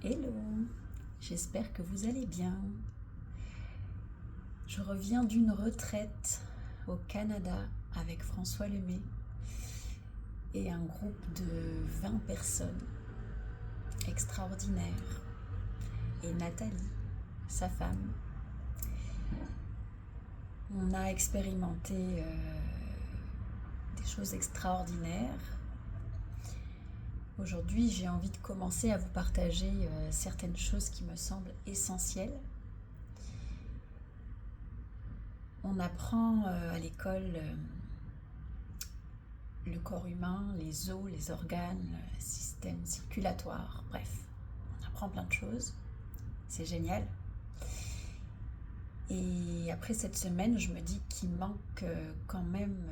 Hello, j'espère que vous allez bien. Je reviens d'une retraite au Canada avec François Lemay et un groupe de 20 personnes extraordinaires et Nathalie, sa femme. On a expérimenté des choses extraordinaires. Aujourd'hui, j'ai envie de commencer à vous partager certaines choses qui me semblent essentielles. On apprend à l'école le corps humain, les os, les organes, le système circulatoire, bref, on apprend plein de choses. C'est génial. Et après cette semaine, je me dis qu'il manque quand même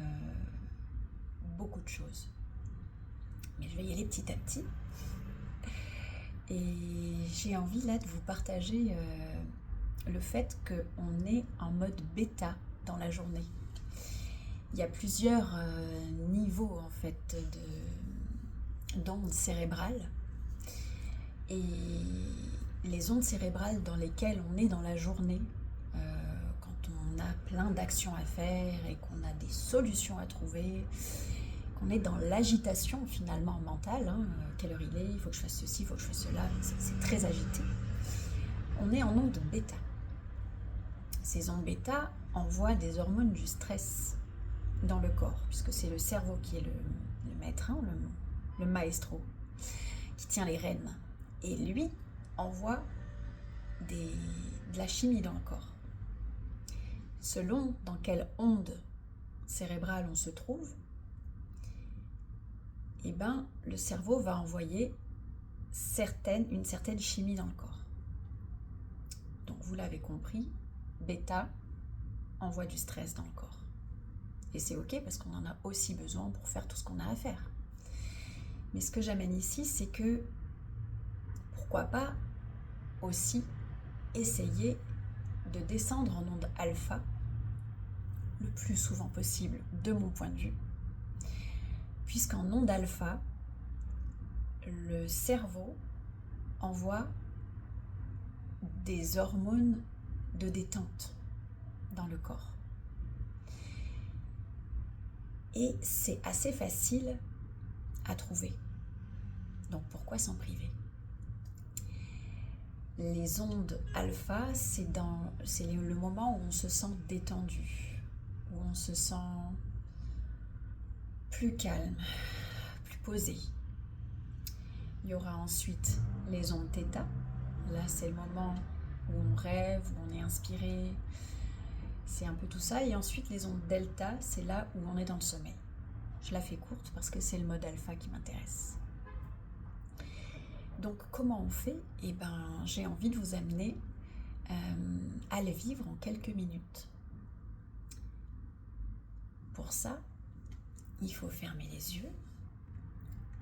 beaucoup de choses. Mais je vais y aller petit à petit. Et j'ai envie là de vous partager le fait qu'on est en mode bêta dans la journée. Il y a plusieurs niveaux en fait d'ondes cérébrales. Et les ondes cérébrales dans lesquelles on est dans la journée, quand on a plein d'actions à faire et qu'on a des solutions à trouver, qu'on est dans l'agitation finalement mentale, quelle heure il est, il faut que je fasse ceci, il faut que je fasse cela, c'est très agité. On est en onde bêta. Ces ondes bêta envoient des hormones du stress dans le corps, puisque c'est le cerveau qui est le maître, le maestro, qui tient les rênes. Et lui envoie de la chimie dans le corps. Selon dans quelle onde cérébrale on se trouve, eh ben, le cerveau va envoyer une certaine chimie dans le corps. Donc vous l'avez compris, bêta envoie du stress dans le corps. Et c'est ok parce qu'on en a aussi besoin pour faire tout ce qu'on a à faire. Mais ce que j'amène ici, c'est que pourquoi pas aussi essayer de descendre en onde alpha le plus souvent possible de mon point de vue, puisqu'en onde alpha, le cerveau envoie des hormones de détente dans le corps. Et c'est assez facile à trouver. Donc pourquoi s'en priver ? Les ondes alpha, c'est le moment où on se sent détendu, où on se sent plus calme, plus posé. Il y aura ensuite les ondes θ. Là, c'est le moment où on rêve, où on est inspiré. C'est un peu tout ça. Et ensuite, les ondes delta, c'est là où on est dans le sommeil. Je la fais courte parce que c'est le mode alpha qui m'intéresse. Donc, comment on fait ? Eh ben, j'ai envie de vous amener à le vivre en quelques minutes. Pour ça, il faut fermer les yeux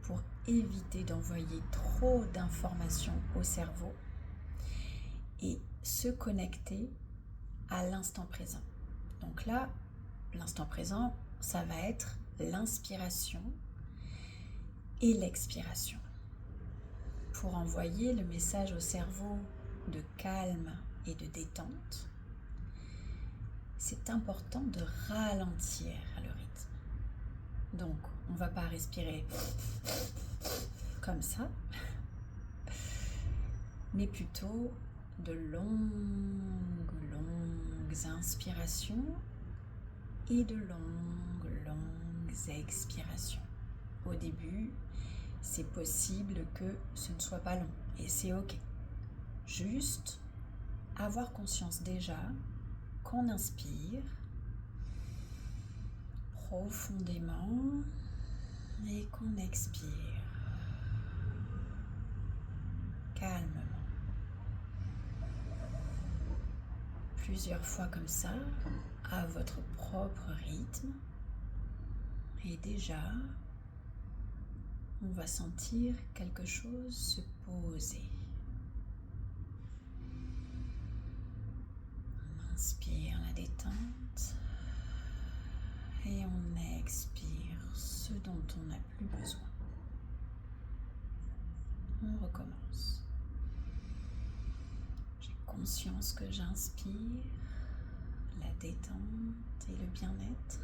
pour éviter d'envoyer trop d'informations au cerveau et se connecter à l'instant présent. Donc là, l'instant présent, ça va être l'inspiration et l'expiration. Pour envoyer le message au cerveau de calme et de détente, c'est important de ralentir le rythme. Donc, on ne va pas respirer comme ça, mais plutôt de longues inspirations et de longues expirations. Au début, c'est possible que ce ne soit pas long et c'est ok. Juste avoir conscience déjà qu'on inspire profondément et qu'on expire calmement. Plusieurs fois comme ça, à votre propre rythme. Et déjà, on va sentir quelque chose se poser. On inspire la détente et on expire ce dont on n'a plus besoin. On recommence. conscience que j'inspire la détente et le bien-être.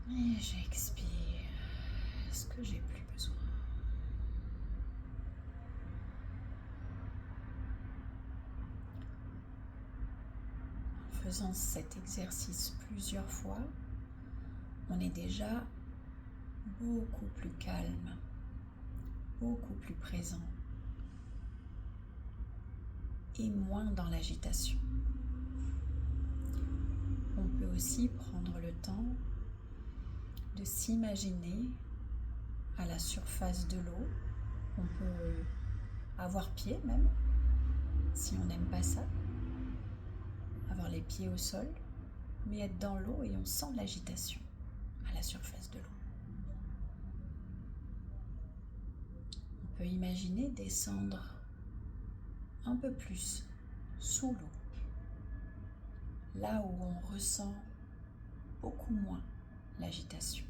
Et j'expire ce que j'ai plus besoin. En faisant cet exercice plusieurs fois, on est déjà beaucoup plus calme, beaucoup plus présent et moins dans l'agitation. On peut aussi prendre le temps de s'imaginer à la surface de l'eau. On peut avoir pied même, si on n'aime pas ça, avoir les pieds au sol, mais être dans l'eau et on sent l'agitation à la surface de l'eau. On peut imaginer descendre un peu plus sous l'eau, là où on ressent beaucoup moins l'agitation.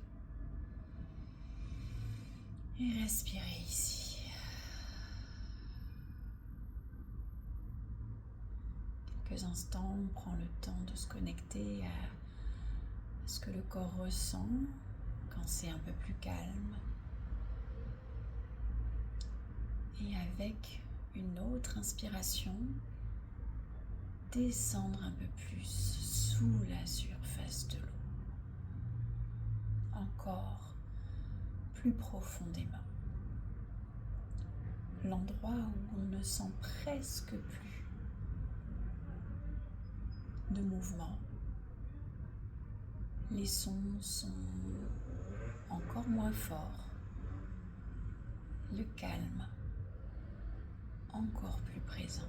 Et respirez ici. Quelques instants, on prend le temps de se connecter à ce que le corps ressent quand c'est un peu plus calme. Et avec une autre inspiration, descendre un peu plus sous la surface de l'eau. Encore plus profondément. L'endroit où on ne sent presque plus de mouvement. Les sons sont encore moins forts. Le calme encore plus présent.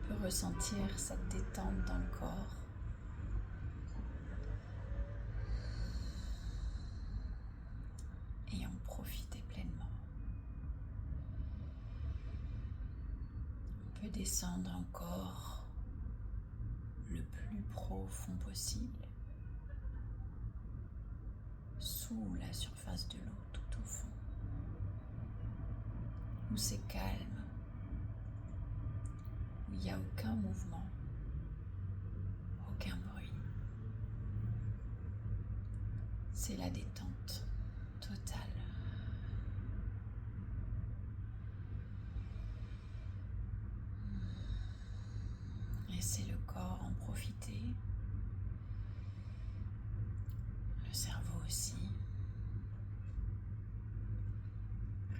On peut ressentir cette détente dans le corps. Et en profiter pleinement. On peut descendre encore le plus profond possible, sous la surface de l'eau, tout au fond, où c'est calme, où il n'y a aucun mouvement, aucun bruit. C'est la détente totale. Laissez le corps en profiter, le cerveau aussi.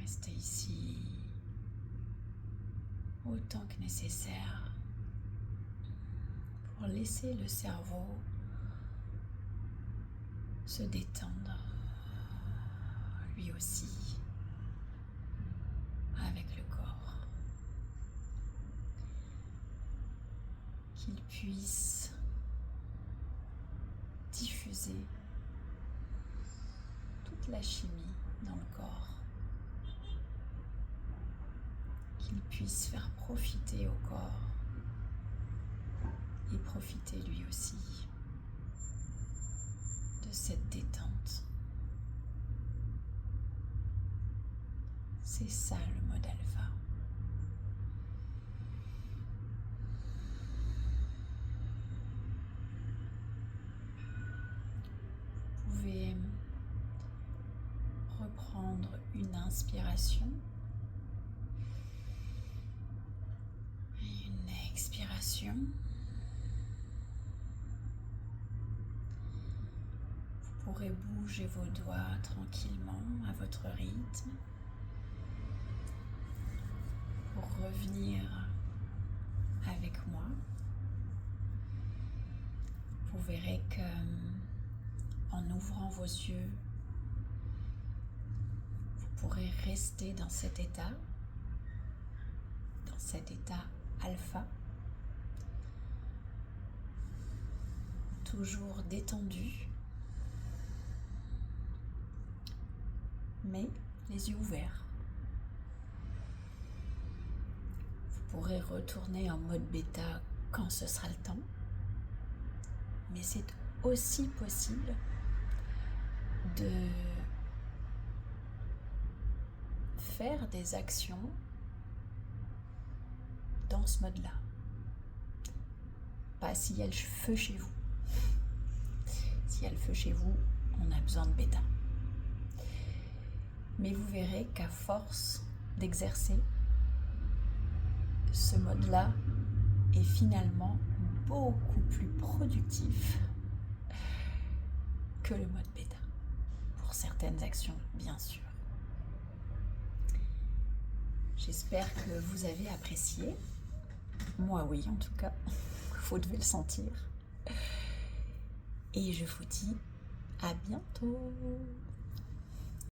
Restez ici autant que nécessaire pour laisser le cerveau se détendre, lui aussi, avec le corps. Qu'il puisse diffuser toute la chimie dans le corps. Qu'il puisse faire profiter au corps et profiter lui aussi de cette détente. C'est ça le mode alpha. Vous pouvez reprendre une inspiration et une expiration. Vous pourrez bouger vos doigts tranquillement à votre rythme pour revenir avec moi. Vous verrez que en ouvrant vos yeux, vous pourrez rester dans cet état alpha, toujours détendu, mais les yeux ouverts. Vous pourrez retourner en mode bêta quand ce sera le temps, mais c'est aussi possible de faire des actions dans ce mode-là. Pas s'il y a le feu chez vous. S'il y a le feu chez vous, on a besoin de bêta. Mais vous verrez qu'à force d'exercer, ce mode-là est finalement beaucoup plus productif que le mode bêta. Pour certaines actions, bien sûr. J'espère que vous avez apprécié. Moi, oui, en tout cas. Vous devez le sentir. Et je vous dis à bientôt.